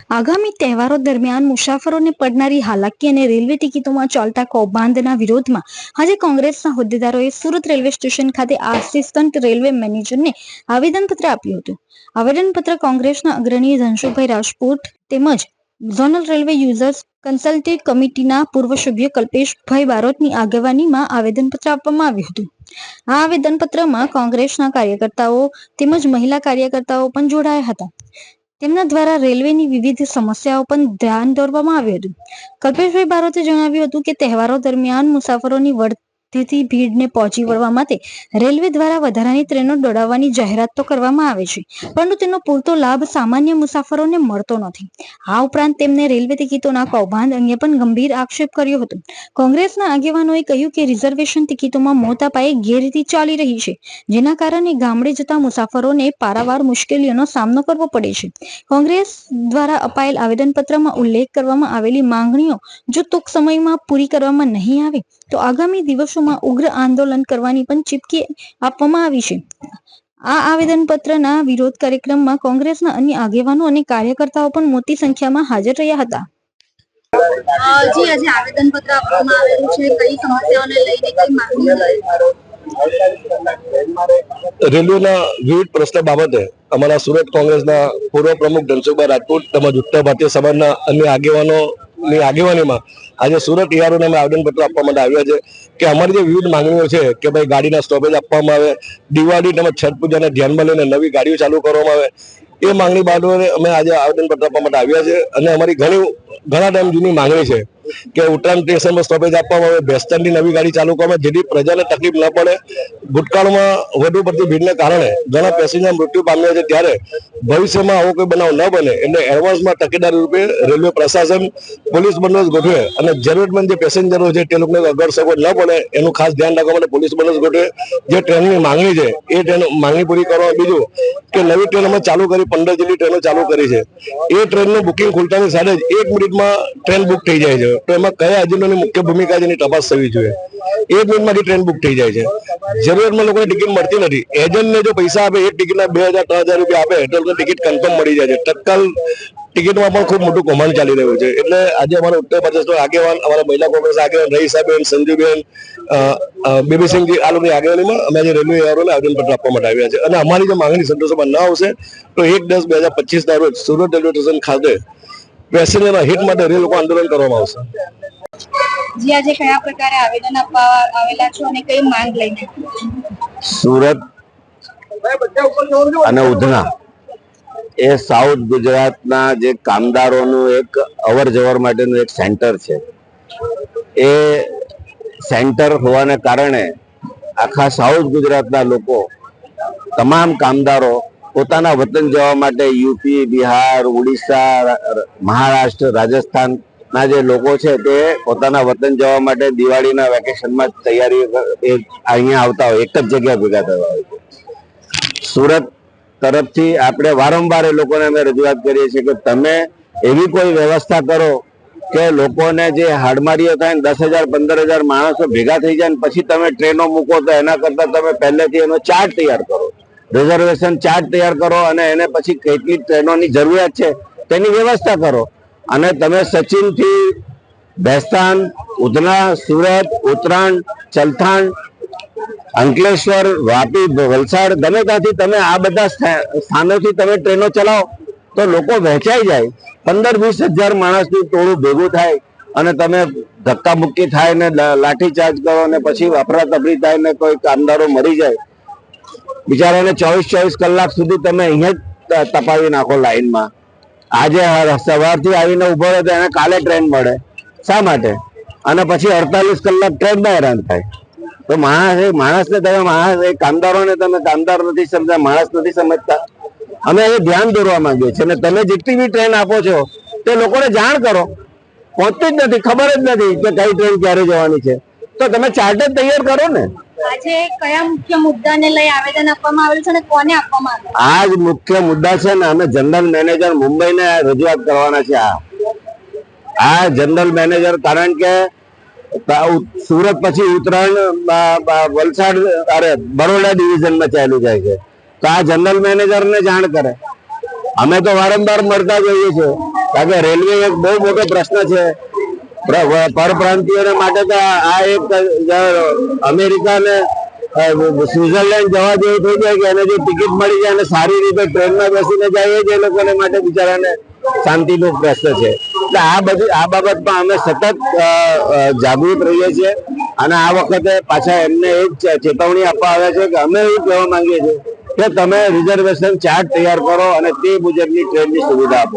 આગામી તહેવારો દરમિયાન મુસાફરોને પડનારી હાલાકી અને રેલવે ટિકિટોમાં ચાલતા કૌભાંડના વિરોધમાં આજે કોંગ્રેસના હોદ્દેદારોએ સુરત રેલવે સ્ટેશન ખાતે આસિસ્ટન્ટ રેલવે મેનેજરને આવેદનપત્ર આપ્યું હતું. આવેદનપત્ર કોંગ્રેસના અગ્રણી ધનસુખભાઈ રાજપૂત તેમજ ઝોનલ રેલવે યુઝર્સ કન્સલ્ટેટિવ કમિટીના પૂર્વ સભ્ય કલ્પેશભાઈ બારોટની આગેવાનીમાં આવેદનપત્ર આપવામાં આવ્યું હતું. આ આવેદનપત્રમાં કોંગ્રેસના કાર્યકર્તાઓ તેમજ મહિલા કાર્યકર્તાઓ પણ જોડાયા હતા. તેમના દ્વારા રેલવેની વિવિધ સમસ્યાઓ પણ ધ્યાન દોરવામાં આવ્યું હતું. કલ્પેશભાઈ બારોતે જણાવ્યું હતું કે તહેવારો દરમિયાન મુસાફરોની વધતી ભીડને પહોંચી વળવા માટે રેલવે દ્વારા વધારાની ટ્રેનો દોડાવવાની જાહેરાત તો કરવામાં આવે છે, પરંતુ તેનો પૂરતો લાભ સામાન્ય મુસાફરોને મળતો નથી. આ ઉપરાંત તેમને રેલવે ટિકિટોના કૌભાંડ અંગે પણ ગંભીર આક્ષેપ કર્યો હતો. કોંગ્રેસના આગેવાનોએ કહ્યું કે રિઝર્વેશન ટિકિટોમાં મોટા પાયે ગેરરીતિ ચાલી રહી છે, જેના કારણે ગામડે જતા મુસાફરોને પારાવાર મુશ્કેલીઓનો સામનો કરવો પડે છે. કોંગ્રેસ દ્વારા અપાયેલ આવેદનપત્રમાં ઉલ્લેખ કરવામાં આવેલી માંગણીઓ જો ટૂંક સમયમાં પૂરી કરવામાં નહીં આવે તો આગામી દિવસોમાં ઉગ્ર આંદોલન કરવાની પણ ચીમકી આપવામાં આવી છે. આ આવેદનપત્રના વિરોધ કાર્યક્રમમાં કોંગ્રેસના અન્ય આગેવાનો અને કાર્યકર્તાઓ પણ મોટી સંખ્યામાં હાજર રહ્યા હતા. જી, આજે આવેદનપત્ર આપવામાં આવેલું છે. કઈ સમસ્યાઓને લઈને કઈ માંગણીઓ? રેલવેના વિવિધ પ્રશ્ન બાબતે અમારા સુરત કોંગ્રેસના પૂર્વ પ્રમુખ ધનસુખભાઈ રાજપૂત તેમજ ઉત્તર ભારતીય સમાજના અન્ય આગેવાનોની આગેવાનીમાં આજે સુરત ઈઆરઓને અમે આવેદનપત્ર આપવા માટે આવ્યા છે કે અમારી જે વિવિધ માંગણીઓ છે કે ભાઈ ગાડીના સ્ટોપેજ આપવામાં આવે, દિવાળી તેમજ છઠ પૂજાને ધ્યાનમાં લઈને નવી ગાડીઓ ચાલુ કરવામાં આવે, એ માંગણી બાબતે અમે આજે આવેદનપત્ર આપવા માટે આવ્યા છે. અને અમારી ઘણા ટાઈમ જૂની માંગણી છે કે ઉત્તરાયણ સ્ટેશનમાં સ્ટોપેજ આપવામાં આવે, બેસ્તાનની નવી ગાડી ચાલુ કરવામાં, જેથી પ્રજાને તકલીફ ન પડે. ભૂતકાળમાં વધુ પડતી ભીડને કારણે ઘણા પેસેન્જર મૃત્યુ પામ્યા છે, ત્યારે ભવિષ્યમાં આવો કોઈ બનાવ ન બને એટલે એડવાન્સમાં તકેદારી રૂપે રેલવે પ્રશાસન પોલીસ બંદોબસ્ત ગોઠવે અને જરૂરતમંદ જે પેસેન્જરો છે તે લોકોને અગર સગવડ ન પડે એનું ખાસ ધ્યાન રાખવા માટે પોલીસ બંદોબસ્ત ગોઠવે. જે ટ્રેનની માંગણી છે એ ટ્રેન માંગણી પૂરી કરવા. બીજું કે નવી ટ્રેન અમે ચાલુ કરી, 15 જેટલી ટ્રેનો ચાલુ કરી છે. એ ટ્રેનનું બુકિંગ ખુલતાની સાથે જ 1 મિનિટમાં ટ્રેન બુક થઈ જાય છે. તો એમાં કયા એજન્ટોની મુખ્ય ભૂમિકા છે એની તપાસ થવી જોઈએ. 1 મિનિટમાંથી ટ્રેન બુક થઈ જાય છે. જરૂરિયાતમાં લોકોને ટિકિટ મળતી નથી. એજન્ટને જો પૈસા આપે, એક ટિકિટના 2000-3000 રૂપિયા આપે તો લોકોને ટિકિટ કન્ફર્મ મળી જાય છે. તત્કાલ ટિકિટમાં પણ ખૂબ મોટું કૌભાંડ ચાલી રહ્યું છે. એટલે આજે અમારા ઉત્તર પ્રદેશનો આગેવાન, અમારા મહિલા કોંગ્રેસ આગેવાન રહીસાબેન, સંજુબેન, બેબીસિંહજી, આ લોકોની આગેવાનીમાં અમે આજે રેલવે ઈઆરઓને આવેદનપત્ર આપવા માટે આવ્યા છે. અને અમારી જો માંગણી સંતોષવામાં ન આવશે તો 1/10/2025 ના રોજ સુરત રેલવે સ્ટેશન ખાતે પેસેન્જરના હિત માટે રેલ લોકો આંદોલન કરવામાં આવશે. જી, આજે કયા પ્રકારે આવેદન આપવા આવેલા છો અને કઈ માંગ લઈને? સુરત અને ઉધના એ સાઉથ ગુજરાતના જે કામદારોનું એક અવર જવર માટેનું એક સેન્ટર છે. એ સેન્ટર હોવાને કારણે આખા સાઉથ ગુજરાતના લોકો, તમામ કામદારો પોતાના વતન જવા માટે યુપી, બિહાર, ઉડીસા, મહારાષ્ટ્ર, રાજસ્થાન ના જે લોકો છે તે પોતાના વતન જવા માટે દિવાળીના વેકેશનમાં તૈયારી અહીંયા આવતા હોય, એક જ જગ્યા ભેગા થવા હોય. સુરત તરફથી આપણે વારંવાર એ લોકોને અમે રજૂઆત કરીએ છીએ કે તમે એવી કોઈ વ્યવસ્થા કરો કે લોકોને જે હાડમારીઓ થાય ને 10,000 15,000 માણસો ભેગા થઈ જાય ને પછી તમે ટ્રેનો મૂકો, તો એના કરતા તમે પહેલેથી એનો ચાર્ટ તૈયાર કરો, રિઝર્વેશન ચાર્ટ તૈયાર કરો અને એને પછી કેટલી ટ્રેનોની જરૂરિયાત છે તેની વ્યવસ્થા કરો. અને તમે સચિન થી ભેસ્તાન, ઉધના, સુરત, ઉત્તરાયણ, ચલથાણ, અંકલેશ્વર, વાપી, વલસાડ, ગમે ત્યાંથી તમે આ બધા સ્થાનોથી તમે ટ્રેનો ચલાવો તો લોકો વહેંચાઈ જાય. 15-20 હજાર માણસનું ટોળું ભેગું થાય અને તમે ધક્કામુક્કી થાય ને લાઠીચાર્જ કરો ને પછી અફરાતફરી થાય ને કોઈ કામદારો મરી જાય, બિચારાને 24 કલાક સુધી તમે અહીંયા જ તપાવી નાખો લાઈનમાં. આજે સવારથી આવીને ઉભો રહે તો એને કાલે ટ્રેન મળે. શા માટે? અને પછી 48 કલાક ટ્રેનમાં હેરાન થાય. તો માણસને તમે કામદારોને તમે કામદાર નથી સમજતા, માણસ નથી સમજતા. અમે એ ધ્યાન દોરવા માંગીએ છીએ. અને તમે જેટલી બી ટ્રેન આપો છો તે લોકોને જાણ કરો. પહોંચતી જ નથી, ખબર જ નથી કે કઈ ટ્રેન ક્યારે જવાની છે. તો તમે ચાર્ટ જ તૈયાર કરો ને. આજે કયા મુખ્ય મુદ્દાને લઈ આવેદન આપવામાં આવેલું છે અને કોને આપવામાં આવેલું? આ જ મુખ્ય મુદ્દા છે ને અમે જનરલ મેનેજર મુંબઈને રજૂઆત કરવાના છે. આ જનરલ મેનેજર, કારણ કે સુરત પછી ઉત્તરાયણ, વલસાડ, બરોડા ડિવિઝનમાં ચાલ્યું જાય છે. તો આ જનરલ મેનેજરને જાણ કરે. અમે તો વારંવાર મળતા જોઈએ છીએ, કારણ કે રેલવે એક બહુ મોટો પ્રશ્ન છે પરપ્રાંતિયોને માટે. તો આ એક અમેરિકા ને સ્વિટ્ઝરલેન્ડ જવા જેવું થઈ જાય કે એને જે ટિકિટ મળી જાય અને સારી રીતે ટ્રેનમાં બેસીને જાય એ જ એ લોકોને માટે બિચારાને શાંતિનો પ્રશ્ન છે. એટલે આ બાબતમાં અમે સતત જાગૃત રહીએ છીએ અને આ વખતે પાછા એમને એક ચેતવણી આપવા આવ્યા છે કે અમે એવું કહેવા માંગીએ છીએ કે તમે રિઝર્વેશન ચાર્ટ તૈયાર કરો અને તે મુજબની ટ્રેનની સુવિધા આપો.